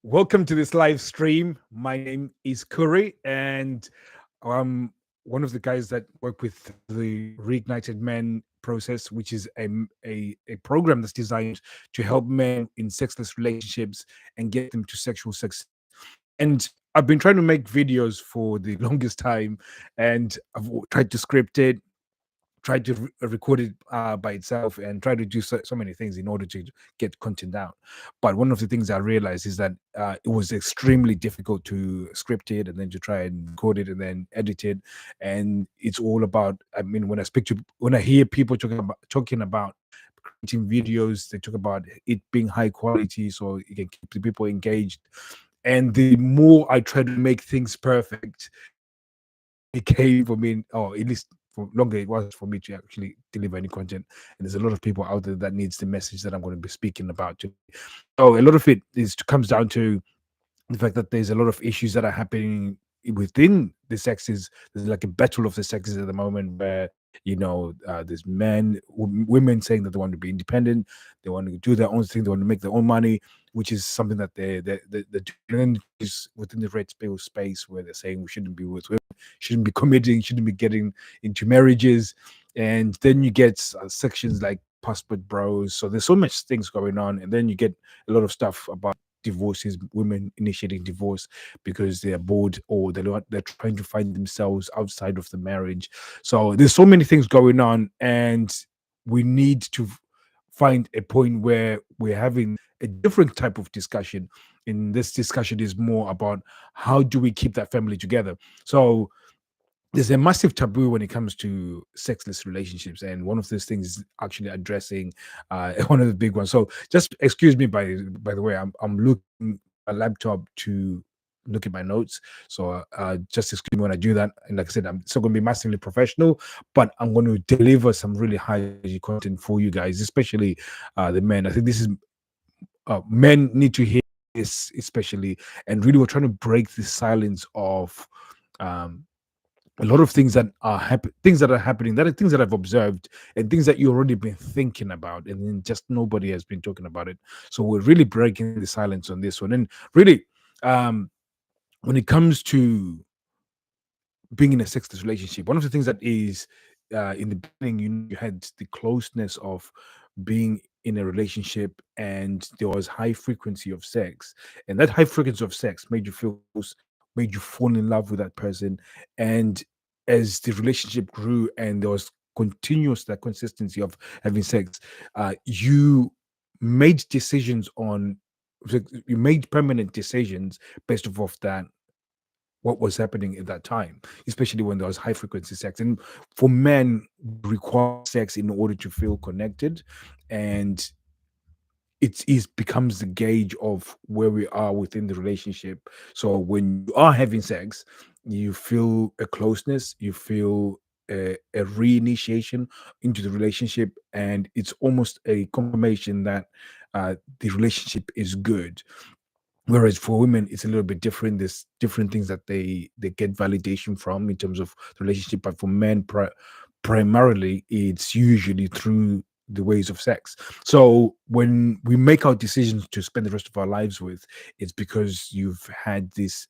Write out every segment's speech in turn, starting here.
Welcome to this live stream. My name is Curry, and I'm one of the guys that work with the Reignited Men process, which is a program that's designed to help men in sexless relationships and get them to sexual success. And I've been trying to make videos for the longest time, and I've tried to script it, tried to record it by itself, and try to do so many things in order to get content out. But one of the things I realized is that it was extremely difficult to script it and then to try and record it and then edit it. And it's all about, I mean, when I hear people talking about creating videos, they talk about it being high quality so you can keep the people engaged. And the more I try to make things perfect, became for me, or at least for longer it was for me to actually deliver any content. And there's a lot of people out there that needs the message that I'm going to be speaking about today. So a lot of it is comes down to the fact that there's a lot of issues that are happening within the sexes. There's like a battle of the sexes at the moment where there's women saying that they want to be independent, they want to do their own thing, they want to make their own money, which is something that they're doing is within the red pill space where they're saying we shouldn't be with women, shouldn't be committing, shouldn't be getting into marriages. And then you get sections like passport bros. So there's so much things going on, and then you get a lot of stuff about divorces, women initiating divorce because they're bored or they're trying to find themselves outside of the marriage. So there's so many things going on, and we need to find a point where we're having a different type of discussion. In this discussion is more about how do we keep that family together. So there's a massive taboo when it comes to sexless relationships, and one of those things is actually addressing one of the big ones. So just excuse me, by the way, I'm looking a laptop to look at my notes. So just excuse me when I do that. And like I said, I'm still going to be massively professional, but I'm going to deliver some really high content for you guys, especially the men. I think this is men need to hear this especially, and really we're trying to break the silence of um a lot of things that are things that are happening, that are things that I've observed and things that you already been thinking about, and then just nobody has been talking about it. So we're really breaking the silence on this one. And really, um when it comes to being in a sexless relationship, one of the things that is in the beginning, you had the closeness of being in a relationship, and there was high frequency of sex, and that high frequency of sex made you feel close, made you fall in love with that person. And as the relationship grew and there was continuous that consistency of having sex, you made decisions on you made permanent decisions based off of that, what was happening at that time, especially when there was high frequency sex. And for men, require sex in order to feel connected, and it becomes the gauge of where we are within the relationship. So when you are having sex, you feel a closeness, you feel a reinitiation into the relationship, and it's almost a confirmation that the relationship is good. Whereas for women, it's a little bit different. There's different things that they get validation from in terms of the relationship. But for men, primarily, it's usually through the ways of sex. So when we make our decisions to spend the rest of our lives with, it's because you've had this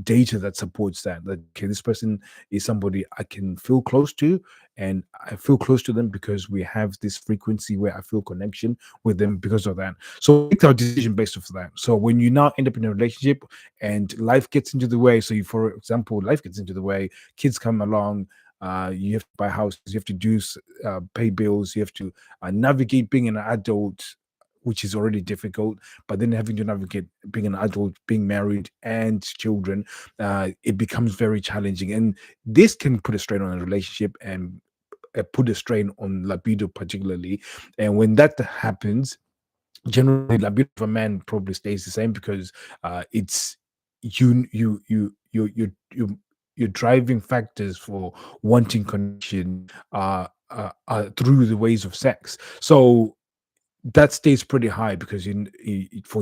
data that supports that. That okay, this person is somebody I can feel close to, and I feel close to them because we have this frequency where I feel connection with them because of that. So make our decision based off of that. So when you now end up in a relationship and life gets into the way, so you, for example, life gets into the way, kids come along, you have to buy houses, you have to pay bills, you have to navigate being an adult, which is already difficult, but then having to navigate being an adult, being married, and children, it becomes very challenging. And this can put a strain on a relationship and put a strain on libido, particularly. And when that happens, generally libido of a man probably stays the same because it's you your driving factors for wanting connection through the ways of sex. So that stays pretty high because in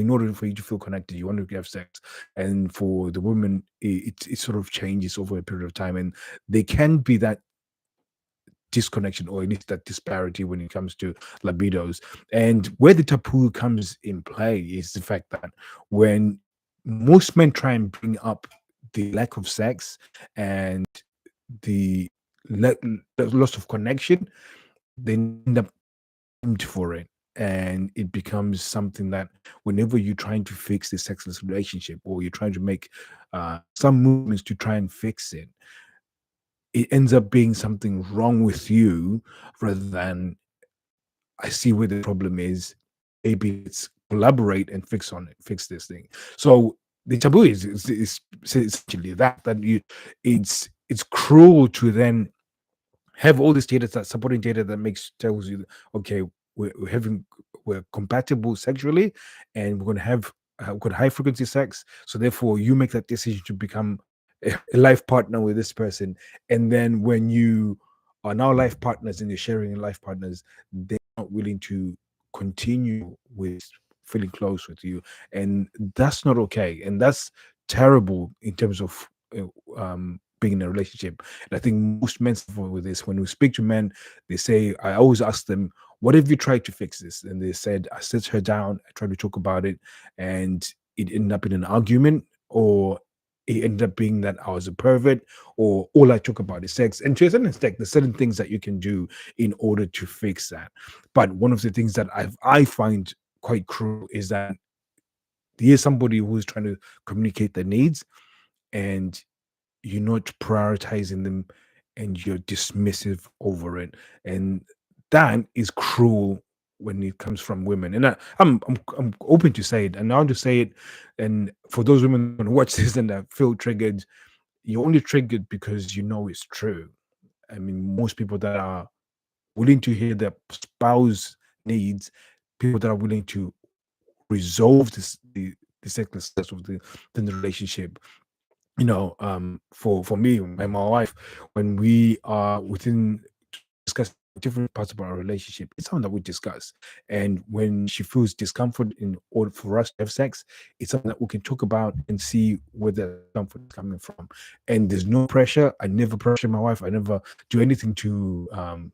order for you to feel connected, you want to have sex. And for the woman, it sort of changes over a period of time, and there can be that disconnection, or at least that disparity when it comes to libidos. And where the taboo comes in play is the fact that when most men try and bring up the lack of sex and the le- the loss of connection, they end up blamed for it. And it becomes something that whenever you're trying to fix the sexless relationship, or you're trying to make some movements to try and fix it, it ends up being something wrong with you rather than I see where the problem is. Maybe let's collaborate and fix this thing. So the taboo is essentially that you it's cruel to then have all this data, that supporting data that makes tells you, okay, we're compatible sexually, and we're going to high frequency sex. So therefore, you make that decision to become a life partner with this person, and then when you are now life partners and you're sharing life partners, they're not willing to continue with feeling close with you, and that's not okay, and that's terrible in terms of being in a relationship. And I think most men suffer with this. When we speak to men, they say, I always ask them, what have you tried to fix this? And they said, I sit her down, I tried to talk about it, and it ended up in an argument, or it ended up being that I was a pervert, or all I talk about is sex. And to a certain extent, there's certain things that you can do in order to fix that. But one of the things that I find quite cruel is that here's somebody who's trying to communicate their needs, and you're not prioritizing them, and you're dismissive over it. And that is cruel when it comes from women. And I'm open to say it, and I want to say it. And for those women who watch this and that feel triggered, you're only triggered because you know it's true. I mean, most people that are willing to hear their spouse needs, people that are willing to resolve the sexlessness of the relationship, for me and my wife, when we are within discuss different parts of our relationship, it's something that we discuss. And when she feels discomfort in order for us to have sex, it's something that we can talk about and see where the comfort is coming from. And there's no pressure. I never pressure my wife. I never do anything to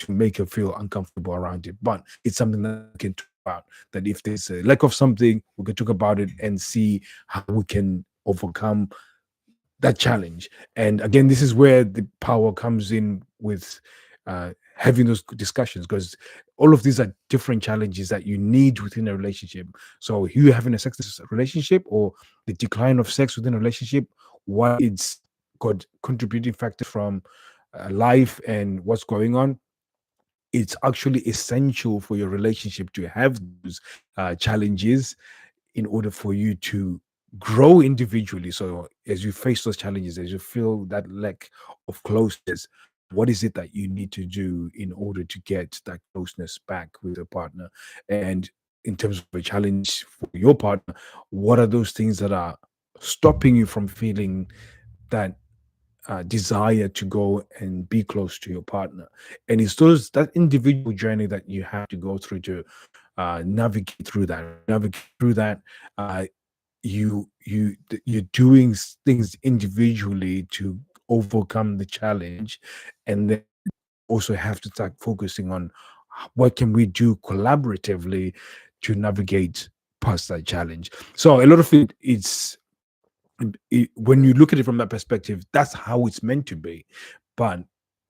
make her feel uncomfortable around it. But it's something that we can talk about. That if there's a lack of something, we can talk about it and see how we can overcome that challenge. And again, this is where the power comes in with having those discussions, because all of these are different challenges that you need within a relationship. So you having a sexless relationship, or the decline of sex within a relationship, what it's got contributing factors from life and what's going on, it's actually essential for your relationship to have those challenges in order for you to grow individually. So as you face those challenges, as you feel that lack of closeness, what is it that you need to do in order to get that closeness back with your partner? And in terms of a challenge for your partner, what are those things that are stopping you from feeling that desire to go and be close to your partner? And it's that individual journey that you have to go through to navigate through that. Navigate through that. Uh, you're doing things individually to overcome the challenge, and then also have to start focusing on what can we do collaboratively to navigate past that challenge. So a lot of when you look at it from that perspective, that's how it's meant to be. But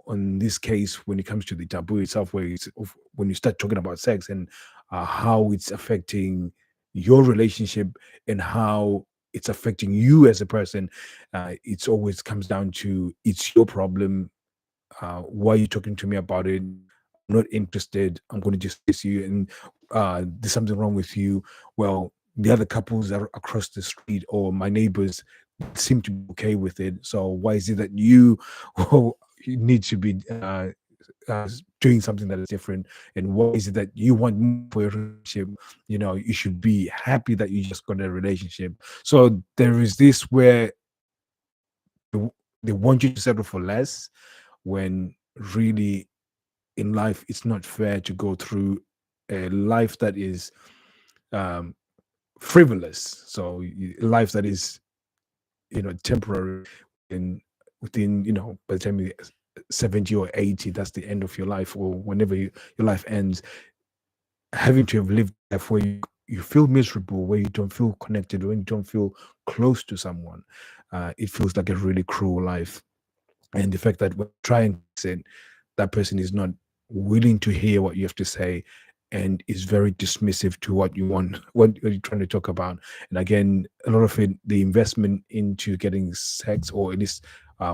on this case, when it comes to the taboo itself, when you start talking about sex and how it's affecting your relationship and how it's affecting you as a person, it's always comes down to it's your problem. Why are you talking to me about it? I'm not interested. I'm going to just kiss you, and there's something wrong with you. Well, the other couples that are across the street or my neighbors seem to be okay with it. So why is it that you, you need to be doing something that is different? And why is it that you want more for your relationship? You should be happy that you just got a relationship. So there is this where they they want you to settle for less, when really in life it's not fair to go through a life that is um frivolous. So a life that is temporary, in within by the time you 70 or 80, that's the end of your life, or whenever your life ends, having to have lived a life where you feel miserable, where you don't feel connected, when you don't feel close to someone, it feels like a really cruel life. And the fact that when you try and fix it, that person is not willing to hear what you have to say and is very dismissive to what you want, what you're trying to talk about. And again, a lot of it, the investment into getting sex, or at least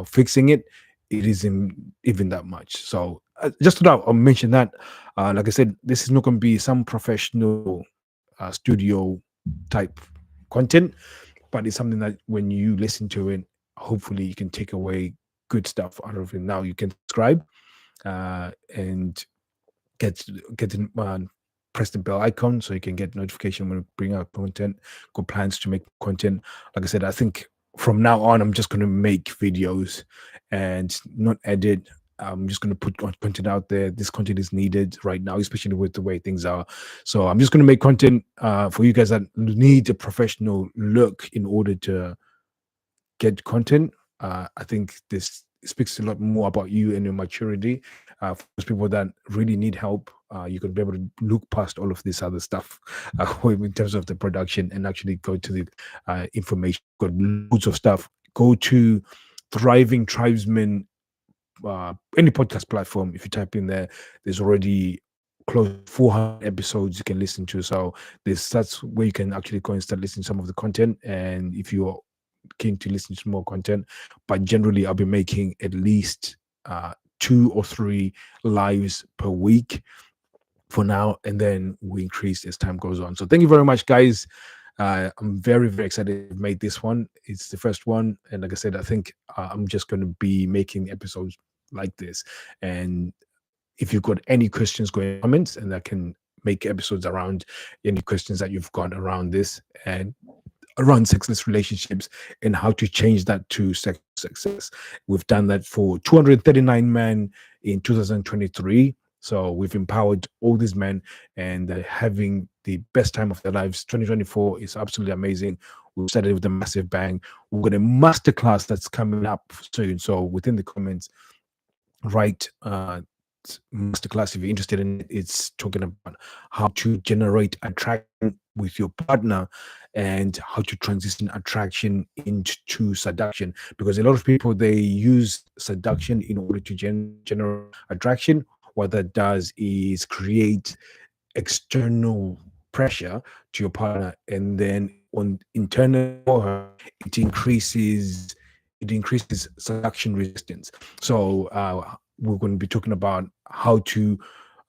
fixing it, it isn't even that much. So just to I'll mention that, like I said, this is not going to be some professional studio type content, but it's something that when you listen to it, hopefully you can take away good stuff out of it. Now you can subscribe and get get in, press the bell icon so you can get notification when we bring out content. Got plans to make content. Like I said, I think from now on I'm just going to make videos and not edit. I'm just going to put content out there. This content is needed right now, especially with the way things are. So I'm just going to make content for you guys that need a professional look in order to get content. I think this speaks a lot more about you and your maturity. For those people that really need help, you can be able to look past all of this other stuff in terms of the production and actually go to the information. Got loads of stuff. Go to Thriving Tribesmen, any podcast platform. If you type in there, there's already close to 400 episodes you can listen to. So that's where you can actually go and start listening to some of the content. And if you're keen to listen to more content, but generally I'll be making at least 2 or 3 lives per week for now, and then we increase as time goes on. So thank you very much, guys. I'm very, very excited to make this one. It's the first one, and like I said, I think I'm just going to be making episodes like this. And if you've got any questions, go in comments, and I can make episodes around any questions that you've got around this and around sexless relationships and how to change that to success. We've done that for 239 men in 2023. So we've empowered all these men, and they're having the best time of their lives. 2024 is absolutely amazing. We started with a massive bang. We've got a masterclass that's coming up soon. So within the comments, write masterclass if you're interested in it. It's talking about how to generate attraction with your partner and how to transition attraction into seduction, because a lot of people, they use seduction in order to generate attraction. What that does is create external pressure to your partner, and then on internal for her, it increases seduction resistance. So we're going to be talking about how to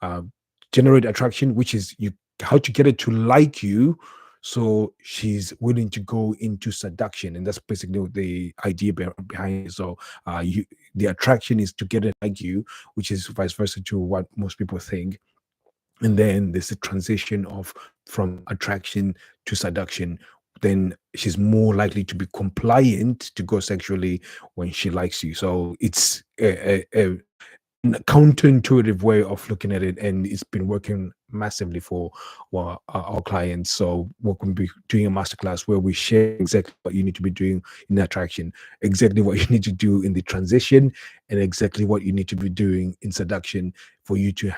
uh, generate attraction, which is how to get it to like you, so she's willing to go into seduction. And that's basically what the idea behind it. So the attraction is to get it like you, which is vice versa to what most people think. And then there's a transition of from attraction to seduction. Then she's more likely to be compliant to go sexually when she likes you. So it's a counterintuitive way of looking at it, and it's been working massively for our clients. So we're going to be doing a masterclass where we share exactly what you need to be doing in attraction, exactly what you need to do in the transition, and exactly what you need to be doing in seduction for you to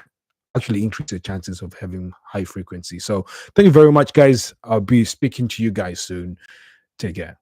actually increase the chances of having high frequency. So thank you very much, guys. I'll be speaking to you guys soon. Take care.